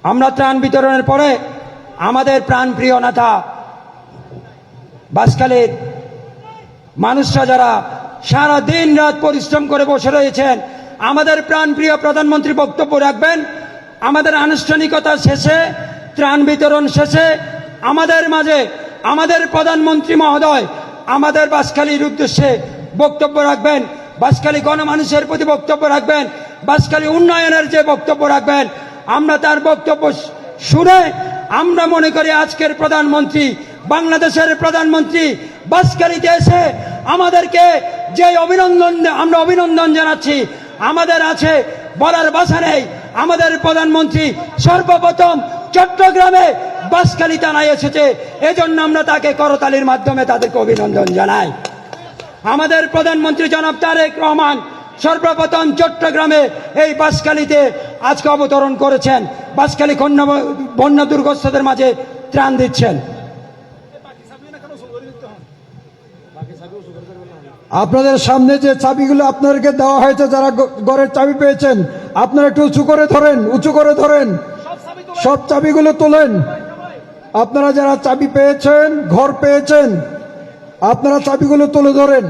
আমরা ত্রাণ বিতরণের পরে আমাদের প্রাণপ্রিয় নেতা বাঁশখালীর মানুষরা যারা সারা দিন রাত পরিশ্রম করে বসে রয়েছেন, আমাদের প্রাণপ্রিয় প্রধানমন্ত্রী বক্তব্য রাখবেন। আমাদের আনুষ্ঠানিকতা শেষে, ত্রাণ বিতরণ শেষে আমাদের মাঝে আমাদের প্রধানমন্ত্রী মহোদয় আমাদের বাঁশখালীর উদ্দেশ্যে বক্তব্য রাখবেন, বাঁশখালী গণমানুষের প্রতি বক্তব্য রাখবেন, বাঁশখালী উন্নয়নের যে বক্তব্য রাখবেন। আমরা তার বক্তব্য শুনে আমরা মনে করি আজকের প্রধানমন্ত্রী, বাংলাদেশের প্রধানমন্ত্রী বাঁশখালীতে এসে আমাদেরকে যে আমরা অভিনন্দন জানাচ্ছি, আমাদের আছে বলার ভাষা নেই। আমাদের প্রধানমন্ত্রী সর্বপ্রথম চট্টগ্রামে বাঁশখালী থানায় এসেছে, এজন্য আমরা তাকে করতালির মাধ্যমে তাদেরকে অভিনন্দন জানাই। আমাদের প্রধানমন্ত্রী জনাব তারেক রহমান সর্বপ্রথম চট্টগ্রামে এই বাঁশখালীতে আজকে অবতরণ করেছেন, বাঁশখালী বন্যা দুর্গতদের মাঝে ত্রাণ দিচ্ছেন। আপনাদের সামনে যে চাবিগুলো আপনাদেরকে দেওয়া হয়েছে, যারা ঘরের চাবি পেয়েছেন, আপনারা একটু উঁচু করে ধরেন, উঁচু করে ধরেন, সব চাবিগুলো তোলেন। আপনারা যারা চাবি পেয়েছেন, ঘর পেয়েছেন, আপনারা চাবিগুলো তুলে ধরেন।